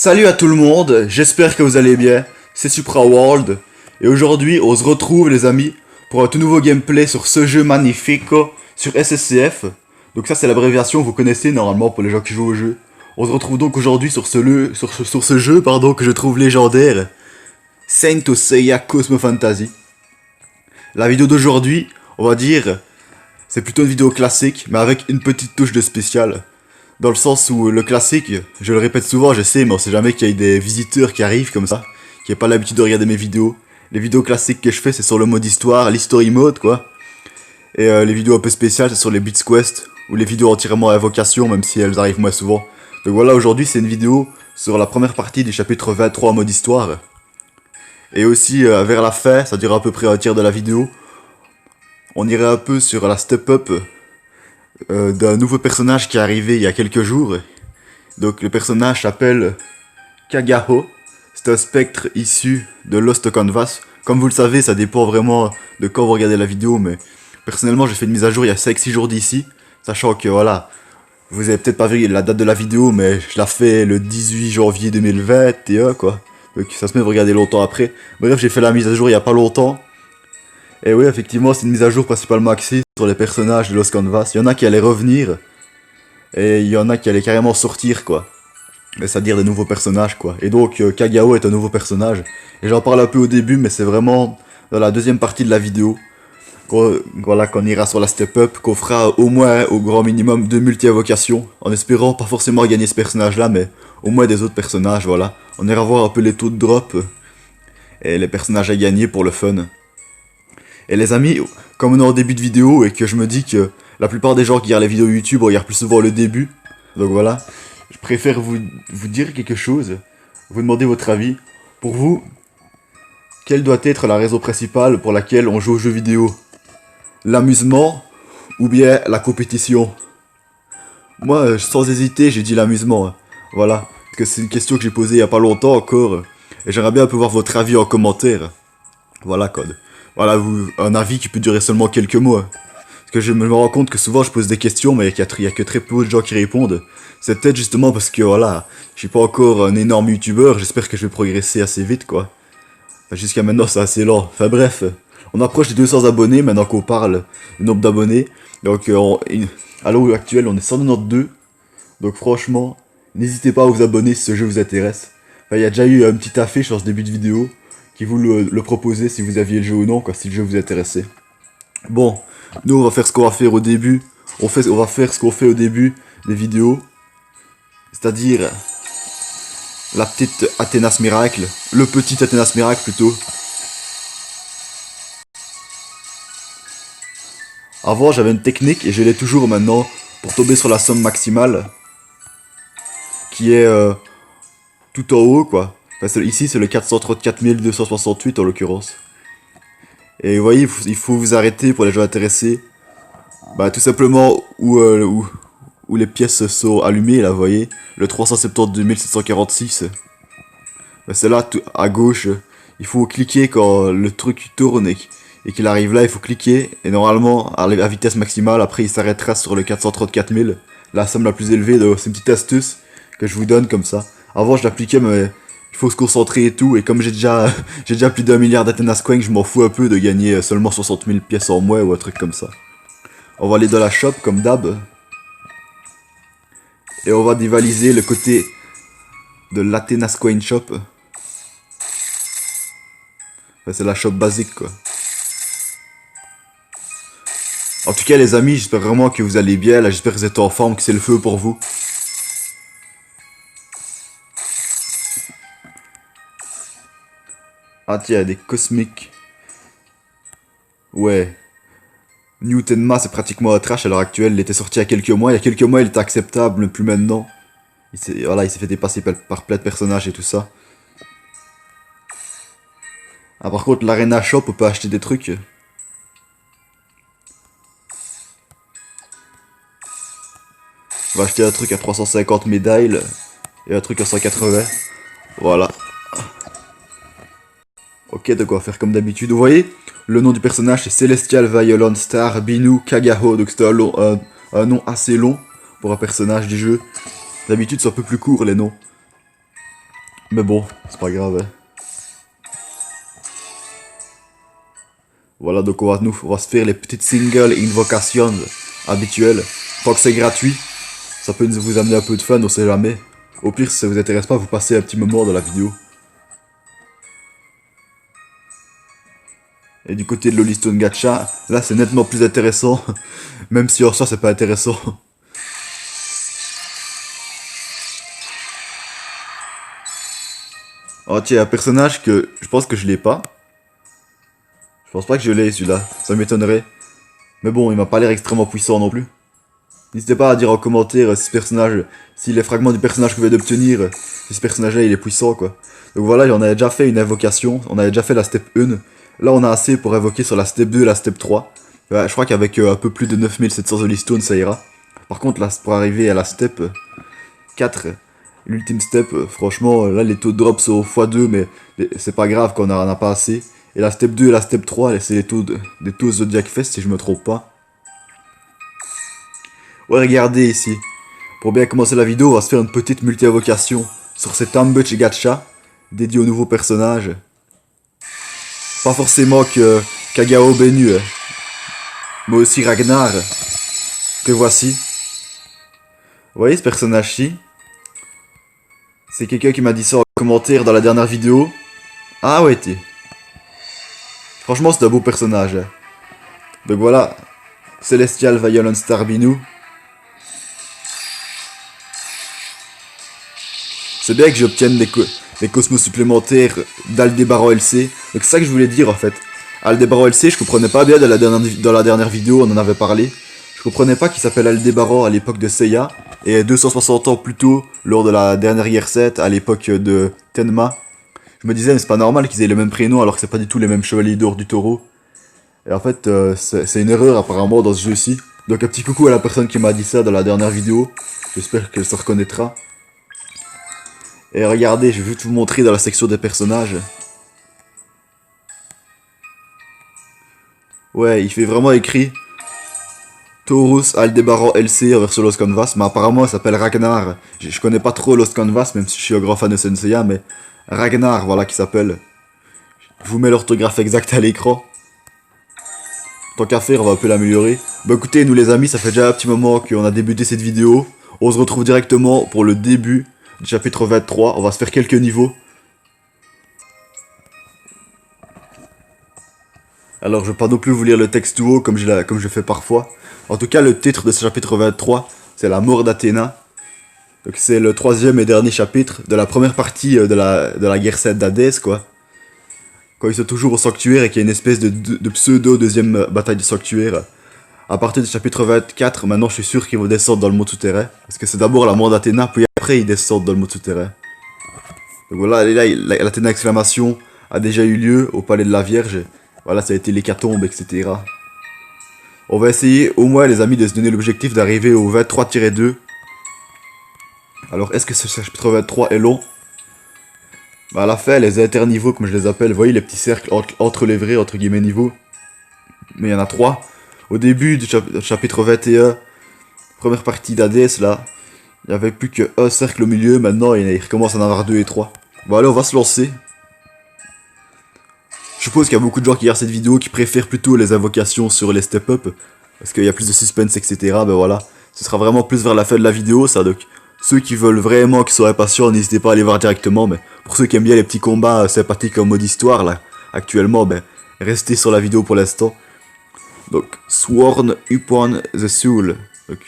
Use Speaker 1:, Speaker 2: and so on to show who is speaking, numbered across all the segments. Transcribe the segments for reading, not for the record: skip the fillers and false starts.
Speaker 1: Salut à tout le monde, j'espère que vous allez bien, c'est Supra World, et aujourd'hui on se retrouve les amis pour un tout nouveau gameplay sur ce jeu magnifique sur SSCF. Donc ça c'est l'abréviation que vous connaissez normalement pour les gens qui jouent au jeu. On se retrouve donc aujourd'hui sur ce jeu que je trouve légendaire, Saint Seiya Cosmo Fantasy. La vidéo d'aujourd'hui, on va dire, c'est plutôt une vidéo classique, mais avec une petite touche de spécial. Dans le sens où le classique, je le répète souvent, je sais, mais on sait jamais qu'il y ait des visiteurs qui arrivent comme ça, qui n'ont pas l'habitude de regarder mes vidéos. Les vidéos classiques que je fais, c'est sur le mode histoire, l'history mode, quoi. Et les vidéos un peu spéciales, c'est sur les Beats Quest, ou les vidéos entièrement à invocation, même si elles arrivent moins souvent. Donc voilà, aujourd'hui, c'est une vidéo sur la première partie du chapitre 23 en mode histoire. Et aussi, vers la fin, ça dure à peu près un tiers de la vidéo, on irait un peu sur la step-up d'un nouveau personnage qui est arrivé il y a quelques jours. Donc le personnage s'appelle Kagaho. C'est un spectre issu de Lost Canvas. Comme vous le savez, ça dépend vraiment de quand vous regardez la vidéo, mais personnellement j'ai fait une mise à jour il y a 5-6 jours d'ici, sachant que voilà, vous avez peut-être pas vu la date de la vidéo, mais je la fais le 18 janvier 2021 quoi. Donc ça se met de regarder longtemps après. Bref, j'ai fait la mise à jour il y a pas longtemps. Et oui, effectivement, c'est une mise à jour principalement axée sur les personnages de Lost Canvas. Il y en a qui allaient revenir, et il y en a qui allaient carrément sortir, quoi. C'est-à-dire des nouveaux personnages, quoi. Et donc, Kagao est un nouveau personnage. Et j'en parle un peu au début, mais c'est vraiment dans la deuxième partie de la vidéo. Voilà, qu'on ira sur la step-up, qu'on fera au moins, au grand minimum, 2 multi-invocations. En espérant pas forcément gagner ce personnage-là, mais au moins des autres personnages, voilà. On ira voir un peu les taux de drop, et les personnages à gagner pour le fun. Et les amis, comme on est en début de vidéo et que je me dis que la plupart des gens qui regardent les vidéos YouTube regardent plus souvent le début, donc voilà, je préfère vous dire quelque chose, vous demander votre avis. Pour vous, quelle doit être la raison principale pour laquelle on joue aux jeux vidéo? L'amusement ou bien la compétition? Moi, sans hésiter, j'ai dit l'amusement. Voilà, parce que c'est une question que j'ai posée il y a pas longtemps encore, et j'aimerais bien un peu voir votre avis en commentaire. Voilà, code. Voilà, un avis qui peut durer seulement quelques mots. Parce que je me rends compte que souvent je pose des questions, mais il y a que très peu de gens qui répondent. C'est peut-être justement parce que voilà, je suis pas encore un énorme youtubeur, j'espère que je vais progresser assez vite quoi. Enfin, jusqu'à maintenant c'est assez lent. Enfin bref, on approche des 200 abonnés maintenant qu'on parle du nombre d'abonnés. Donc à l'heure actuelle on est 192. Donc franchement, n'hésitez pas à vous abonner si ce jeu vous intéresse. Enfin, il y a déjà eu un petit affiche sur ce début de vidéo qui vous le proposait si vous aviez le jeu ou non, quoi, si le jeu vous intéressait. Bon, nous on va faire ce qu'on va faire au début. On va faire ce qu'on fait au début des vidéos. C'est-à-dire la petite Athénas Miracle. Le petit Athénas Miracle plutôt. Avant j'avais une technique et je l'ai toujours maintenant pour tomber sur la somme maximale. Qui est tout en haut quoi. Enfin, ici c'est le 434 268 en l'occurrence. Et vous voyez, il faut vous arrêter pour les gens intéressés. Bah tout simplement où les pièces sont allumées là, vous voyez. Le 372 746. Bah, c'est là tout, à gauche. Il faut cliquer quand le truc tourne et qu'il arrive là, il faut cliquer. Et normalement, à vitesse maximale, après il s'arrêtera sur le 434 000. La somme la plus élevée, c'est une petite astuce que je vous donne comme ça. Avant je l'appliquais mais il faut se concentrer et tout, et comme j'ai déjà plus d'1 milliard d'Athénas Coin, je m'en fous un peu de gagner seulement 60 000 pièces en moins ou un truc comme ça. On va aller dans la shop comme d'hab. Et on va dévaliser le côté de l'Athénas Coin Shop. Enfin, c'est la shop basique quoi. En tout cas les amis, j'espère vraiment que vous allez bien, là j'espère que vous êtes en forme, que c'est le feu pour vous. Ah tiens, des cosmiques. Ouais. Newtonma c'est pratiquement un trash à l'heure actuelle, il était sorti il y a quelques mois. Il y a quelques mois il était acceptable, mais plus maintenant. Il s'est fait dépasser par plein de personnages et tout ça. Ah par contre l'Arena Shop on peut acheter des trucs. On va acheter un truc à 350 médailles et un truc à 180. Voilà. Ok, donc on va faire comme d'habitude. Vous voyez, le nom du personnage c'est Celestial Violent Star Binu Kagaho. Donc c'est un nom assez long pour un personnage du jeu. D'habitude c'est un peu plus court les noms. Mais bon, c'est pas grave. Hein. Voilà, donc on va se faire les petites single invocations habituelles. Tant que c'est gratuit, ça peut vous amener un peu de fun, on sait jamais. Au pire, si ça vous intéresse pas, vous passez un petit moment dans la vidéo. Et du côté de l'Holystone Gacha, là c'est nettement plus intéressant. Même si en soi c'est pas intéressant. Oh tiens, un personnage que je pense que je l'ai pas. Je pense pas que je l'ai celui-là, ça m'étonnerait. Mais bon, il m'a pas l'air extrêmement puissant non plus. N'hésitez pas à dire en commentaire si ce personnage, si les fragments du personnage que vous venez d'obtenir, si ce personnage-là il est puissant quoi. Donc voilà, on avait déjà fait une invocation, on avait déjà fait la step 1. Là on a assez pour invoquer sur la step 2 et la step 3. Ouais, je crois qu'avec un peu plus de 9700 Holystone ça ira. Par contre là, pour arriver à la step 4, l'ultime step, franchement là les taux de drop sont x2 mais c'est pas grave qu'on en a pas assez. Et la step 2 et la step 3, c'est des taux Zodiac Fest si je me trompe pas. Ouais, regardez ici. Pour bien commencer la vidéo, on va se faire une petite multi-invocation sur cet Ambuch Gacha, dédié au nouveau personnage. Pas forcément que Kagao Benu, mais aussi Ragnar, que voici. Vous voyez ce personnage-ci? C'est quelqu'un qui m'a dit ça en commentaire dans la dernière vidéo. Ah ouais, t'es. Franchement, c'est un beau personnage. Donc voilà, Celestial Violent Starbinu. C'est bien que j'obtienne des cosmos supplémentaires d'Aldebaran LC. Donc c'est ça que je voulais dire en fait. Aldebaran LC, je comprenais pas bien dans la dernière vidéo, on en avait parlé. Je comprenais pas qu'il s'appelle Aldebaran à l'époque de Seiya. Et 260 ans plus tôt, lors de la dernière Year 7, à l'époque de Tenma. Je me disais, mais c'est pas normal qu'ils aient le même prénom alors que c'est pas du tout les mêmes chevaliers d'or du taureau. Et en fait, c'est une erreur apparemment dans ce jeu-ci. Donc un petit coucou à la personne qui m'a dit ça dans la dernière vidéo. J'espère qu'elle se reconnaîtra. Et regardez, je vais juste vous montrer dans la section des personnages. Ouais, il fait vraiment écrit Taurus Aldebaran LC en version Lost Canvas, mais apparemment il s'appelle Ragnar. Je connais pas trop Lost Canvas, même si je suis un grand fan de Senseiya, mais Ragnar, voilà qui s'appelle. Je vous mets l'orthographe exacte à l'écran. Tant qu'à faire, on va un peu l'améliorer. Bah écoutez, nous les amis, ça fait déjà un petit moment qu'on a débuté cette vidéo. On se retrouve directement pour le début du chapitre 23. On va se faire quelques niveaux. Alors je vais pas non plus vous lire le texte tout haut comme je fais parfois. En tout cas, le titre de ce chapitre 23, c'est la mort d'Athéna. Donc c'est le troisième et dernier chapitre de la première partie de la guerre 7 d'Hadès, quoi. Quand ils sont toujours au sanctuaire et qu'il y a une espèce de pseudo deuxième bataille du sanctuaire. À partir du chapitre 24, maintenant je suis sûr qu'ils vont descendre dans le monde souterrain. Parce que c'est d'abord la mort d'Athéna, puis après ils descendent dans le monde souterrain. Donc voilà, là, l'Athéna exclamation a déjà eu lieu au palais de la Vierge. Voilà, ça a été l'hécatombe, etc. On va essayer au moins les amis de se donner l'objectif d'arriver au 23-2. Alors est-ce que ce chapitre 23 est long? Bah à la fin, les interniveaux comme je les appelle, vous voyez les petits cercles entre les vrais, entre guillemets, niveaux. Mais il y en a 3. Au début du chapitre 21, première partie d'Hadès, là, il n'y avait plus qu'un cercle au milieu, maintenant il recommence à en avoir 2 et 3. Bon allez, on va se lancer. Je suppose qu'il y a beaucoup de gens qui regardent cette vidéo qui préfèrent plutôt les invocations sur les step-up, parce qu'il y a plus de suspense, etc. Ben voilà, ce sera vraiment plus vers la fin de la vidéo, ça, donc ceux qui veulent vraiment, qui sont impatients, n'hésitez pas à aller voir directement, mais pour ceux qui aiment bien les petits combats sympathiques en mode histoire, là, actuellement, ben, restez sur la vidéo pour l'instant. Donc, Sworn upon the Soul. Donc,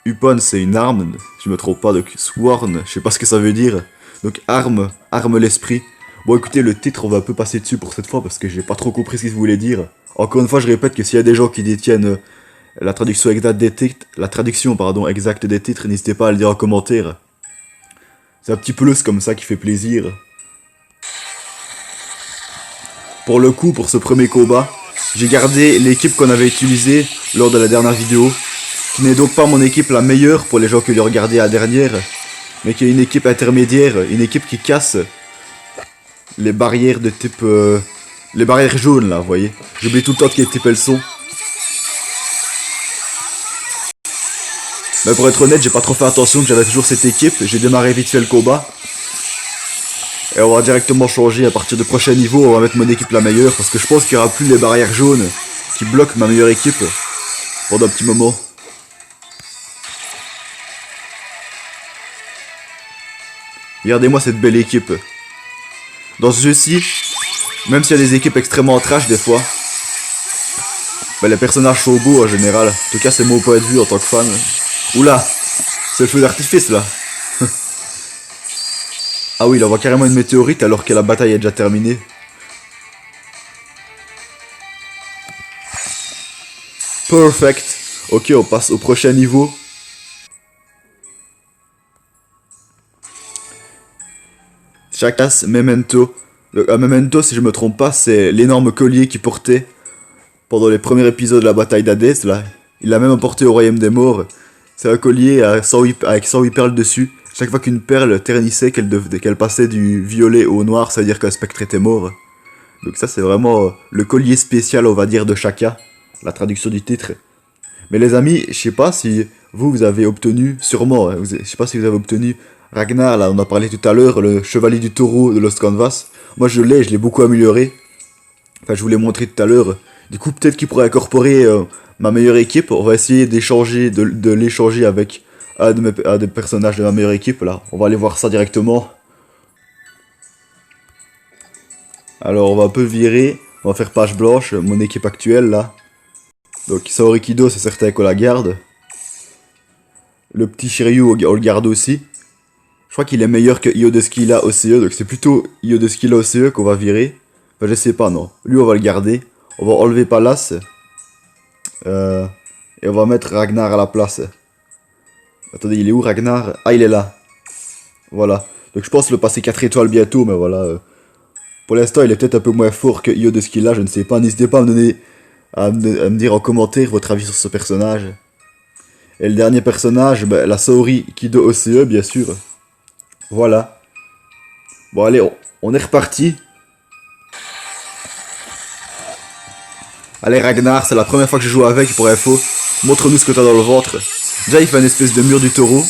Speaker 1: upon c'est une arme, si je me trompe pas, donc Sworn, je sais pas ce que ça veut dire. Donc, arme l'esprit. Bon, écoutez, le titre, on va un peu passer dessus pour cette fois parce que j'ai pas trop compris ce qu'il voulait dire. Encore une fois, je répète que s'il y a des gens qui détiennent la traduction exacte des titres, exacte des titres, n'hésitez pas à le dire en commentaire. C'est un petit plus comme ça qui fait plaisir. Pour le coup, pour ce premier combat, j'ai gardé l'équipe qu'on avait utilisée lors de la dernière vidéo, qui n'est donc pas mon équipe la meilleure pour les gens qui l'ont regardé à la dernière, mais qui est une équipe intermédiaire, une équipe qui casse les barrières de type... les barrières jaunes là, vous voyez. J'oublie tout le temps de quel type elles sont. Mais pour être honnête, j'ai pas trop fait attention que j'avais toujours cette équipe, j'ai démarré vite fait le combat. Et on va directement changer à partir du prochain niveau, on va mettre mon équipe la meilleure, parce que je pense qu'il n'y aura plus les barrières jaunes qui bloquent ma meilleure équipe pendant un petit moment. Regardez-moi cette belle équipe. Dans ce jeu-ci, même s'il y a des équipes extrêmement trash des fois, bah, les personnages sont beaux en général. En tout cas, c'est mon point de vue en tant que fan. Oula, c'est le feu d'artifice là. Ah oui, il envoie carrément une météorite alors que la bataille est déjà terminée. Perfect. Ok, on passe au prochain niveau. Chakas Memento. Un Memento, si je me trompe pas, c'est l'énorme collier qu'il portait pendant les premiers épisodes de la bataille d'Hadès, là. Il l'a même emporté au royaume des morts. C'est un collier à 108, avec 108 perles dessus. Chaque fois qu'une perle ternissait, qu'elle passait du violet au noir, ça veut dire qu'un spectre était mort. Donc ça, c'est vraiment le collier spécial, on va dire, de Shaka. La traduction du titre. Mais les amis, je sais pas si vous avez obtenu, sûrement, hein, je sais pas si vous avez obtenu Ragnar, là, on en a parlé tout à l'heure, le chevalier du taureau de Lost Canvas. Moi, je l'ai beaucoup amélioré. Enfin, je vous l'ai montré tout à l'heure. Du coup, peut-être qu'il pourrait incorporer ma meilleure équipe. On va essayer d'échanger, de l'échanger avec un des personnages de ma meilleure équipe, là. On va aller voir ça directement. Alors, on va un peu virer. On va faire page blanche, mon équipe actuelle, là. Donc, Saori Kido, c'est certain qu'on la garde. Le petit Shiryu, on le garde aussi. Je crois qu'il est meilleur que Io de Skilla OCE, donc c'est plutôt Io de Skilla OCE qu'on va virer. Enfin, je sais pas, non. Lui, on va le garder. On va enlever Palace. Et on va mettre Ragnar à la place. Attendez, il est où Ragnar? Ah, il est là. Voilà. Donc je pense le passer 4 étoiles bientôt, mais voilà. Pour l'instant, il est peut-être un peu moins fort que Io de Skilla, je ne sais pas. N'hésitez pas à me donner, à me dire en commentaire votre avis sur ce personnage. Et le dernier personnage, ben, la Saori Kido OCE, bien sûr. Voilà. Bon, allez, on est reparti. Allez, Ragnar, c'est la première fois que je joue avec, pour info. Montre-nous ce que t'as dans le ventre. Déjà, il fait une espèce de mur du taureau.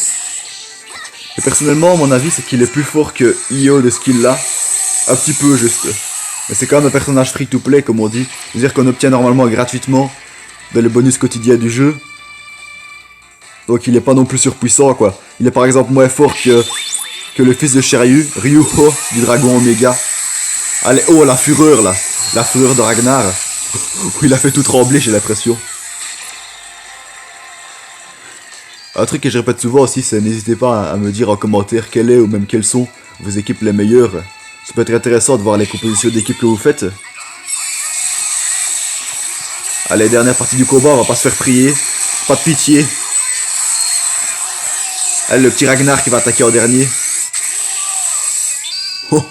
Speaker 1: Et personnellement, mon avis, c'est qu'il est plus fort que Io de Skilla. Un petit peu, juste. Mais c'est quand même un personnage free-to-play, comme on dit. C'est-à-dire qu'on obtient normalement gratuitement dans les bonus quotidiens du jeu. Donc il est pas non plus surpuissant, quoi. Il est par exemple moins fort que le fils de Shiryu, Ryuho, du dragon Omega. Allez, oh, la fureur, là. La fureur de Ragnar. Il a fait tout trembler, j'ai l'impression. Un truc que je répète souvent aussi, c'est n'hésitez pas à me dire en commentaire quelle est ou même quelles sont vos équipes les meilleures. Ça peut être intéressant de voir les compositions d'équipes que vous faites. Allez, dernière partie du combat, on va pas se faire prier. Pas de pitié. Allez, le petit Ragnar qui va attaquer en dernier. Oh,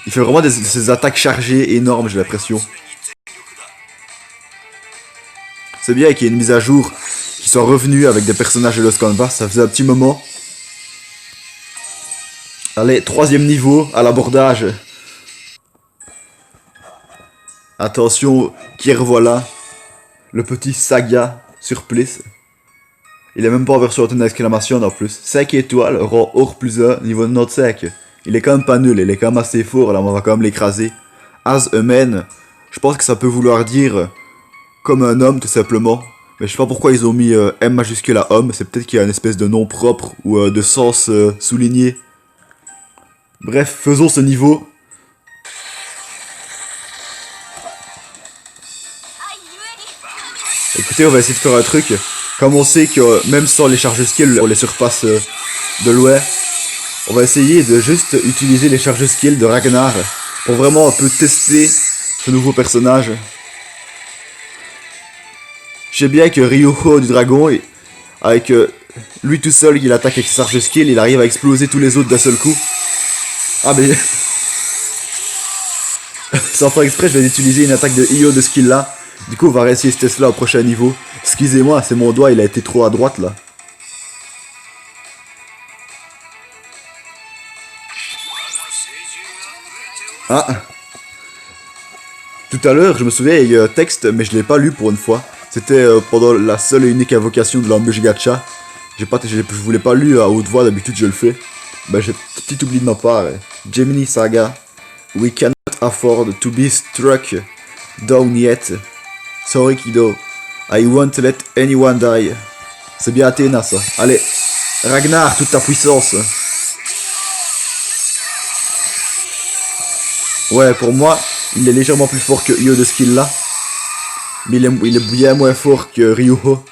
Speaker 1: il fait vraiment ces attaques chargées énormes, j'ai l'impression. C'est bien qu'il y ait une mise à jour qui soit revenue avec des personnages de Lost Canvas, ça faisait un petit moment. Allez, 3e niveau à l'abordage. Attention, qui revoilà. Le petit Saga Surplice. Il est même pas en version d'exclamation en plus. 5 étoiles, rang or plus 1, niveau 95. Il est quand même pas nul, il est quand même assez fort, là on va quand même l'écraser. As a man, je pense que ça peut vouloir dire comme un homme tout simplement. Mais je sais pas pourquoi ils ont mis M majuscule à homme, c'est peut-être qu'il y a une espèce de nom propre ou de sens souligné. Bref, faisons ce niveau. Écoutez, on va essayer de faire un truc. Comme on sait que même sans les charges skill, on les surpasse de loin, on va essayer de juste utiliser les charges skill de Ragnar pour vraiment un peu tester ce nouveau personnage. Je sais bien que Ryuho du dragon, avec lui tout seul, il attaque avec ses charges skill, il arrive à exploser tous les autres d'un seul coup. Ah mais... sans faire exprès, je vais utiliser une attaque de Io de skill là. Du coup, on va réessayer ce test là au prochain niveau. Excusez-moi, c'est mon doigt, il a été trop à droite là. Ah. Tout à l'heure, je me souviens, il y a eu un texte, mais je l'ai pas lu pour une fois. C'était pendant la seule et unique invocation de l'embûche gacha. Je voulais pas lu à haute voix, d'habitude je le fais. Ben j'ai petit oubli de ma part. Gemini Saga. We cannot afford to be struck down yet. Sorry Kido, I won't let anyone die. C'est bien Athéna ça. Allez, Ragnar, toute ta puissance. Ouais, pour moi, il est légèrement plus fort que Io de skill là. Mais il est bien moins fort que Ryuho.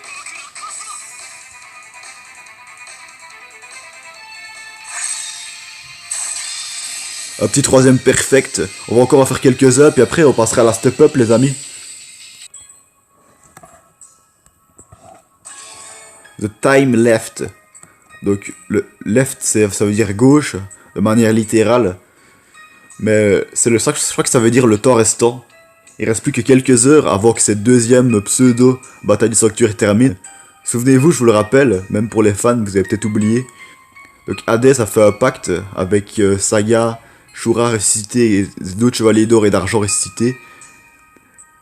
Speaker 1: Un petit troisième perfect. On va encore en faire quelques ups et après on passera à la step up les amis. The time left. Donc le left ça veut dire gauche de manière littérale. Mais c'est je crois que ça veut dire le temps restant. Il reste plus que quelques heures avant que cette deuxième pseudo bataille du sanctuaire termine. Souvenez-vous, je vous le rappelle, même pour les fans, vous avez peut-être oublié. Donc Hades a fait un pacte avec Saga, Shura ressuscité et d'autres chevaliers d'or et d'argent ressuscités.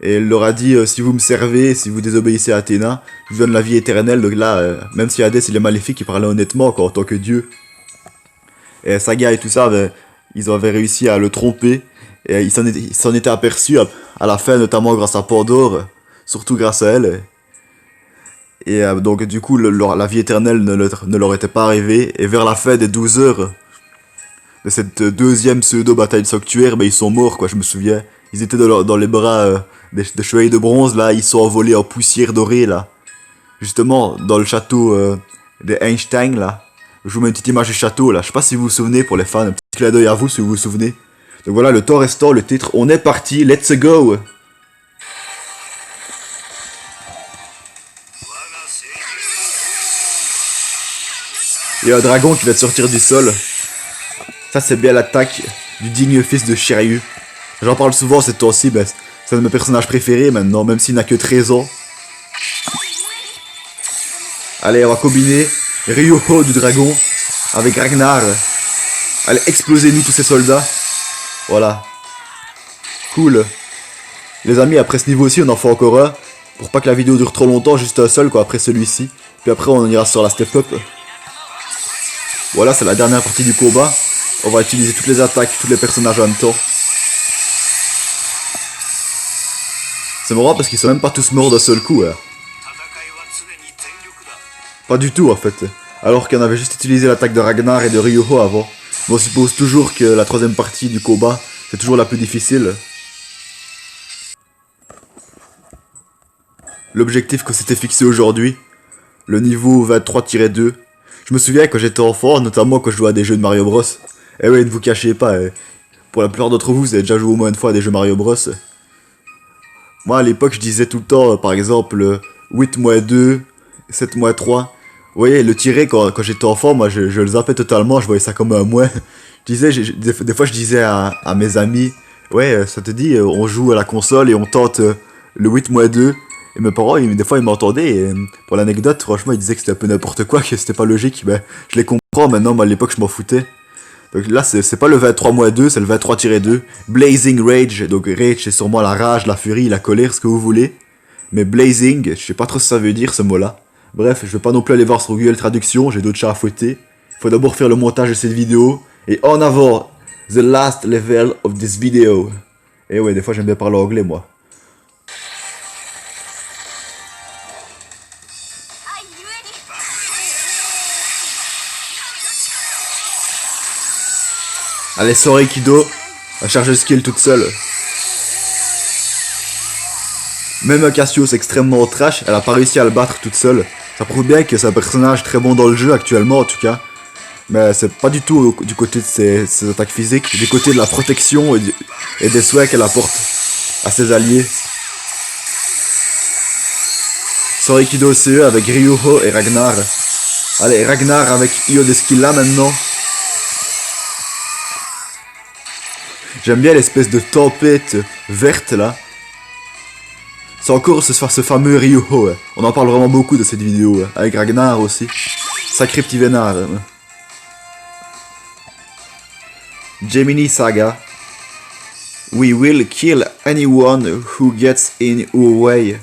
Speaker 1: Et elle leur a dit, si vous me servez, si vous désobéissez à Athéna, je vous donne la vie éternelle. Donc là, même si Hades il est maléfique, il parlait honnêtement encore en tant que dieu. Et Saga et tout ça, ils avaient réussi à le tromper. Et ils s'en étaient aperçus à la fin, notamment grâce à Pandore, surtout grâce à elle. Et donc du coup, la vie éternelle ne leur était pas arrivée. Et vers la fin des 12 heures de cette deuxième pseudo-bataille de sanctuaire, ils sont morts, quoi, je me souviens. Ils étaient dans les bras des chevaliers de bronze, là, ils sont envolés en poussière dorée, là. Justement, dans le château des Einstein, là. Je vous mets une petite image du château, là. Je sais pas si vous vous souvenez, pour les fans, un petit clin d'œil à vous, si vous vous souvenez. Donc voilà, le temps restant, le titre, on est parti, let's go! Il y a un dragon qui va te sortir du sol. Ça, c'est bien l'attaque du digne fils de Shiryu. J'en parle souvent ces temps-ci, c'est un de mes personnages préférés maintenant, même s'il n'a que 13 ans. Allez, on va combiner Ryuho du dragon avec Ragnar. Allez, explosez-nous tous ces soldats. Voilà. Cool. Les amis, après ce niveau-ci, on en fait encore un. Pour pas que la vidéo dure trop longtemps, juste un seul, quoi, après celui-ci. Puis après, on ira sur la step-up. Voilà, c'est la dernière partie du combat. On va utiliser toutes les attaques, tous les personnages en même temps. C'est marrant parce qu'ils sont même pas tous morts d'un seul coup. Hein. Pas du tout en fait. Alors qu'on avait juste utilisé l'attaque de Ragnar et de Ryuho avant. Mais on suppose toujours que la troisième partie du combat, c'est toujours la plus difficile. L'objectif qu'on s'était fixé aujourd'hui, le niveau 23-2. Je me souviens quand j'étais enfant, notamment quand je jouais à des jeux de Mario Bros. Eh ouais, ne vous cachez pas, pour la plupart d'entre vous, vous avez déjà joué au moins une fois à des jeux Mario Bros. Moi à l'époque je disais tout le temps, par exemple, 8-2, 7-3. Vous voyez, le tirer quand j'étais enfant, moi je le zappais totalement, je voyais ça comme un moins. Des fois je disais à mes amis, ouais, ça te dit, on joue à la console et on tente le 8-2. Et mes parents, des fois ils m'entendaient, et pour l'anecdote, franchement ils disaient que c'était un peu n'importe quoi, que c'était pas logique. Je les comprends maintenant, mais à l'époque je m'en foutais. Donc là c'est pas le 23-2, c'est le 23-2. Blazing Rage, donc Rage c'est sûrement la rage, la furie, la colère, ce que vous voulez. Mais Blazing, je sais pas trop ce que ça veut dire ce mot-là. Bref, je vais pas non plus aller voir sur Google Traduction, j'ai d'autres chats à fouetter. Faut d'abord faire le montage de cette vidéo. Et en avant, the last level of this video. Et ouais, des fois j'aime bien parler anglais moi. Allez, sorry Kido, elle charge le skill toute seule. Même Cassius extrêmement trash, elle a pas réussi à le battre toute seule. Ça prouve bien que c'est un personnage très bon dans le jeu actuellement en tout cas. Mais c'est pas du tout du côté de ses attaques physiques, du côté de la protection et des soins qu'elle apporte à ses alliés. Sorry Kido CE avec Ryuho et Ragnar. Allez, Ragnar avec Io de skill là maintenant. J'aime bien l'espèce de tempête verte là. C'est encore ce fameux Ryuho. Hein. On en parle vraiment beaucoup de cette vidéo. Hein. Avec Ragnar aussi. Sacré petit vénard. Hein. Gemini Saga. We will kill anyone who gets in our way.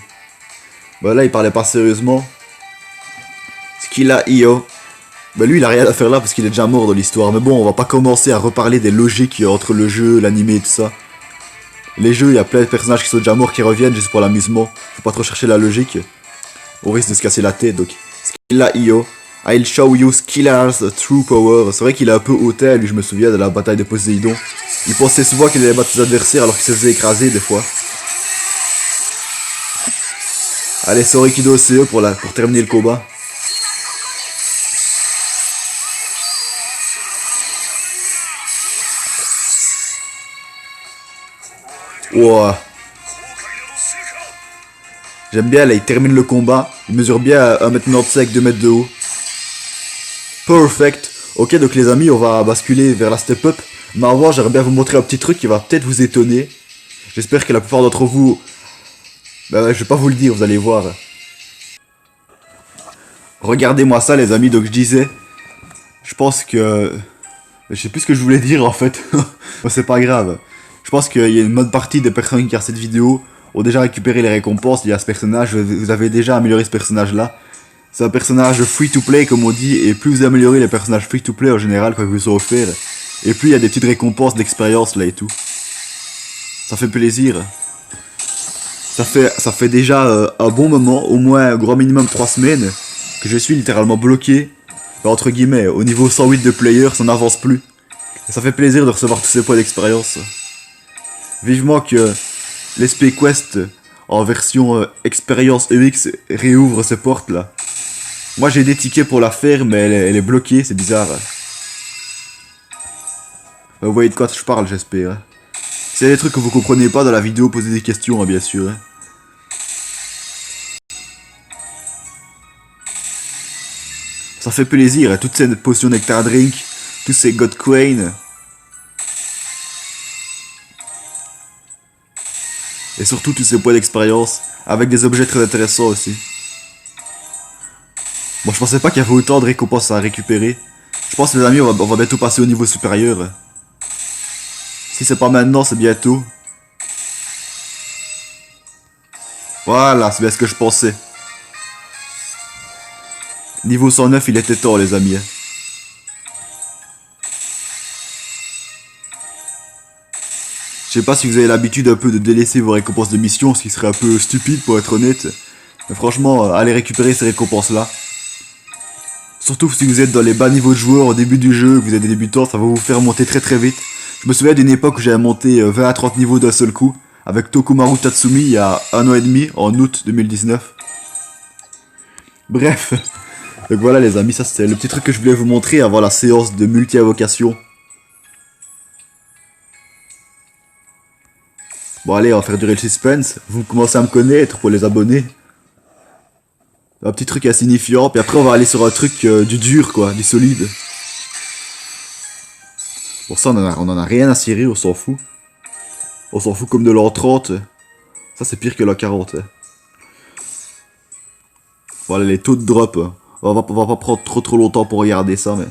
Speaker 1: Bah là il parlait pas sérieusement. Skilla Io. Bah lui il a rien à faire là parce qu'il est déjà mort dans l'histoire. Mais bon, on va pas commencer à reparler des logiques entre le jeu, l'animé et tout ça. Les jeux, il y a plein de personnages qui sont déjà morts qui reviennent juste pour l'amusement. Faut pas trop chercher la logique. On risque de se casser la tête donc. Skilla Io. I'll show you Skillar's true power. C'est vrai qu'il est un peu hautain, lui je me souviens de la bataille de Poséidon. Il pensait souvent qu'il allait battre ses adversaires alors qu'il se faisait écraser des fois. Allez, Sorikido CE pour terminer le combat. Wow. J'aime bien, là, il termine le combat. Il mesure bien à 1m95 avec 2 mètres de haut. Perfect. Ok, donc les amis, on va basculer vers la step-up. Mais avant, j'aimerais bien vous montrer un petit truc qui va peut-être vous étonner. J'espère que la plupart d'entre vous... je vais pas vous le dire, vous allez voir. Regardez-moi ça, les amis. Donc, je disais... Je pense que... Je sais plus ce que je voulais dire, en fait. Bon, c'est pas grave. Je pense qu'il y a une bonne partie des personnes qui regardent cette vidéo ont déjà récupéré les récompenses liées à ce personnage. Vous avez déjà amélioré ce personnage-là. C'est un personnage free-to-play, comme on dit, et plus vous améliorez les personnages free-to-play en général quand ils vous sont offerts, et plus il y a des petites récompenses d'expérience là et tout. Ça fait plaisir. Ça fait déjà un bon moment, au moins un grand minimum 3 semaines, que je suis littéralement bloqué, entre guillemets, au niveau 108 de player, ça n'avance plus. Et ça fait plaisir de recevoir tous ces points d'expérience. Vivement que l'SP Quest en version expérience EX réouvre ses portes là. Moi j'ai des tickets pour la faire mais elle est bloquée, c'est bizarre. Vous voyez de quoi je parle, j'espère. S'il y a des trucs que vous comprenez pas dans la vidéo, posez des questions, hein, bien sûr. Hein. Ça fait plaisir, hein, toutes ces potions Nectar Drink, tous ces God Queen. Et surtout tous ces points d'expérience, avec des objets très intéressants aussi. Bon, je pensais pas qu'il y avait autant de récompenses à récupérer. Je pense les amis, on va bientôt passer au niveau supérieur. Si c'est pas maintenant, c'est bientôt. Voilà, c'est bien ce que je pensais. Niveau 109, il était temps les amis. Je sais pas si vous avez l'habitude un peu de délaisser vos récompenses de mission, ce qui serait un peu stupide pour être honnête. Mais franchement, allez récupérer ces récompenses là. Surtout si vous êtes dans les bas niveaux de joueurs au début du jeu, que vous êtes des débutants, ça va vous faire monter très très vite. Je me souviens d'une époque où j'avais monté 20 à 30 niveaux d'un seul coup, avec Tokumaru Tatsumi il y a 1 an et demi, en août 2019. Bref, donc voilà les amis, ça c'était le petit truc que je voulais vous montrer avant la séance de multi-invocation. Bon allez, on va faire durer le suspense, vous commencez à me connaître pour les abonnés. Un petit truc insignifiant, puis après on va aller sur un truc du dur quoi, du solide. Pour ça on en a rien à cirer, on s'en fout. On s'en fout comme de l'an 30. Ça c'est pire que l'an 40. Voilà les taux de drop. On va pas prendre trop longtemps pour regarder ça mais...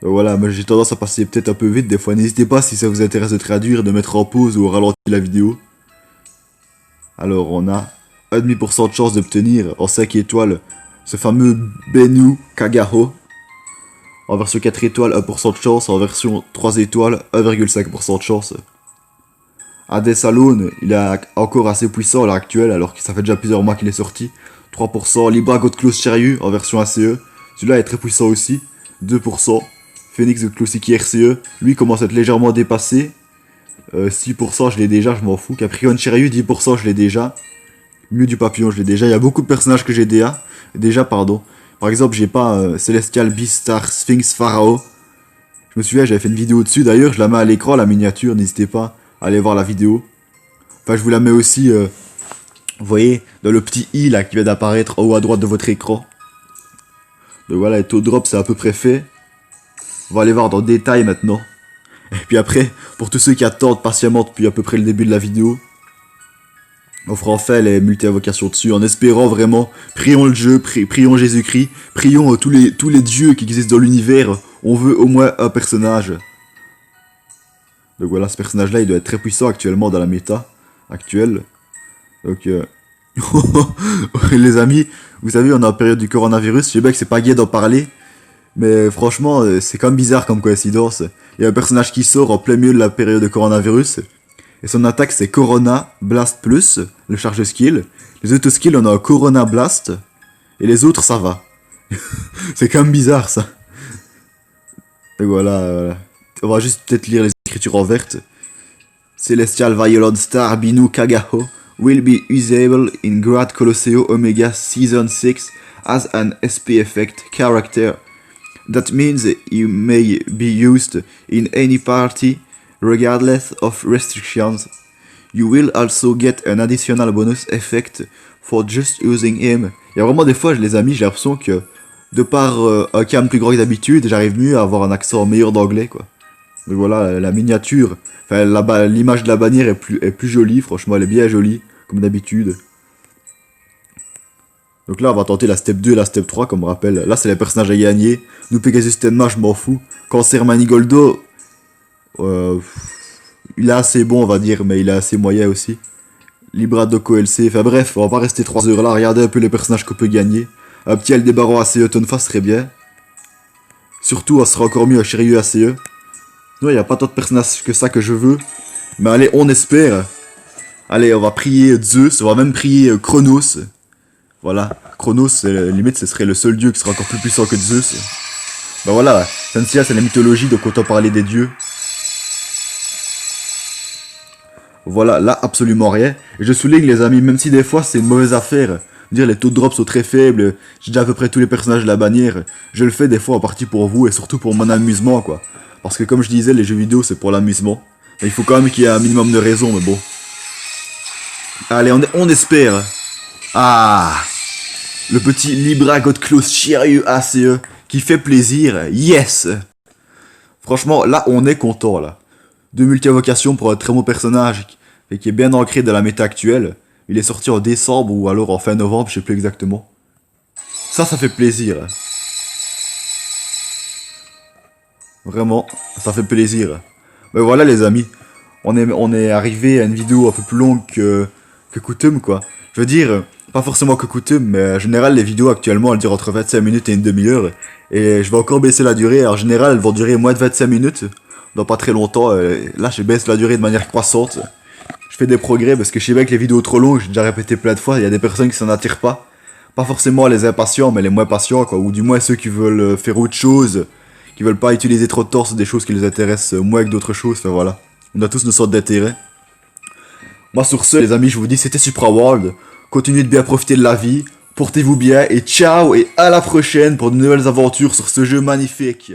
Speaker 1: voilà, moi j'ai tendance à passer peut-être un peu vite des fois. N'hésitez pas si ça vous intéresse de traduire, de mettre en pause ou ralentir la vidéo. Alors on a 1,5% de chance d'obtenir en 5 étoiles ce fameux Bennu Kagaho. En version 4 étoiles, 1% de chance. En version 3 étoiles, 1,5% de chance. Hades Alone, il est encore assez puissant à l'heure actuelle, alors que ça fait déjà plusieurs mois qu'il est sorti. 3%. Libra God Close Cheryu en version ACE. Celui-là est très puissant aussi. 2%. Phoenix God Close Iki RCE. Lui commence à être légèrement dépassé. 6% je l'ai déjà, je m'en fous. Capricorn Cheryu, 10% je l'ai déjà. Mieux du papillon, je l'ai déjà. Il y a beaucoup de personnages que j'ai déjà, pardon. Par exemple, j'ai pas Celestial Beast Star Sphinx Pharaoh. Je me souviens, j'avais fait une vidéo dessus. D'ailleurs, je la mets à l'écran, la miniature. N'hésitez pas à aller voir la vidéo. Enfin, je vous la mets aussi, vous voyez, dans le petit i là qui vient d'apparaître en haut à droite de votre écran. Donc voilà, les taux de drop, c'est à peu près fait. On va aller voir dans le détail maintenant. Et puis après, pour tous ceux qui attendent patiemment depuis à peu près le début de la vidéo, on fera enfin les multi-invocations dessus, en espérant vraiment, prions le jeu, prions Jésus-Christ, prions tous les dieux qui existent dans l'univers, on veut au moins un personnage. Donc voilà, ce personnage-là, il doit être très puissant actuellement dans la méta actuelle. Donc Les amis, vous savez, on est en période du coronavirus, je sais bien que c'est pas gai d'en parler, mais franchement, c'est quand même bizarre comme coïncidence. Il y a un personnage qui sort en plein milieu de la période de coronavirus, et son attaque c'est Corona Blast Plus, le charge skill. Les autres skills, on a un Corona Blast, et les autres ça va. C'est quand même bizarre ça. Et voilà. On va juste peut-être lire les écritures en verte. Celestial Violent Star Binu Kagaho will be usable in Grad Colosseo Omega Season 6 as an SP effect character. That means you may be used in any party regardless of restrictions. You will also get an additional bonus effect for just using him. Il y a vraiment des fois, les amis, j'ai l'impression que de par un cam plus grand que d'habitude, j'arrive mieux à avoir un accent meilleur d'anglais, quoi. Donc voilà, la miniature, enfin l'image de la bannière est plus jolie, franchement elle est bien jolie, comme d'habitude. Donc là on va tenter la step 2 et la step 3 comme rappel. Là c'est les personnages à gagner. Nous Pegasus Tenma, je m'en fous. Cancer Manigoldo, il est assez bon on va dire, mais il est assez moyen aussi. Libra Doko LC, enfin bref, on va pas rester 3 heures là, regardez un peu les personnages qu'on peut gagner. Un petit Aldebaran ACE Tonfa serait bien. Surtout, on sera encore mieux à Shiryu ACE. Non, il n'y a pas tant de personnages que ça que je veux. Mais allez, on espère. Allez, on va prier Zeus, on va même prier Chronos. Voilà, Chronos, limite, ce serait le seul dieu qui sera encore plus puissant que Zeus. Bah voilà, Sensia, c'est la mythologie, donc autant parler des dieux. Voilà, là, absolument rien. Et je souligne, les amis, même si des fois, c'est une mauvaise affaire. Dire les taux de drop sont très faibles, j'ai déjà à peu près tous les personnages de la bannière. Je le fais des fois en partie pour vous et surtout pour mon amusement, quoi. Parce que comme je disais, les jeux vidéo, c'est pour l'amusement. Il faut quand même qu'il y ait un minimum de raison, mais bon. Allez, on espère. Ah, le petit Libra God Close Shiryu ACE qui fait plaisir. Yes. Franchement, là, on est content, là. Deux multi-invocations pour un très beau personnage et qui est bien ancré dans la méta actuelle. Il est sorti en décembre ou alors en fin novembre, je sais plus exactement. Ça fait plaisir. Vraiment, ça fait plaisir. Mais voilà les amis, on est arrivé à une vidéo un peu plus longue que coutume quoi. Je veux dire, pas forcément que coutume, mais en général les vidéos actuellement elles durent entre 25 minutes et une demi-heure. Et je vais encore baisser la durée, en général elles vont durer moins de 25 minutes. Dans pas très longtemps, là je baisse la durée de manière croissante. Je fais des progrès parce que je sais bien que les vidéos trop longues, j'ai déjà répété plein de fois, il y a des personnes qui s'en attirent pas. Pas forcément les impatients, mais les moins patients quoi, ou du moins ceux qui veulent faire autre chose, qui veulent pas utiliser trop de temps sur des choses qui les intéressent moins que d'autres choses, enfin voilà. On a tous nos sortes d'intérêts. Moi sur ce les amis, je vous dis c'était Supra World, continuez de bien profiter de la vie, portez-vous bien et ciao et à la prochaine pour de nouvelles aventures sur ce jeu magnifique.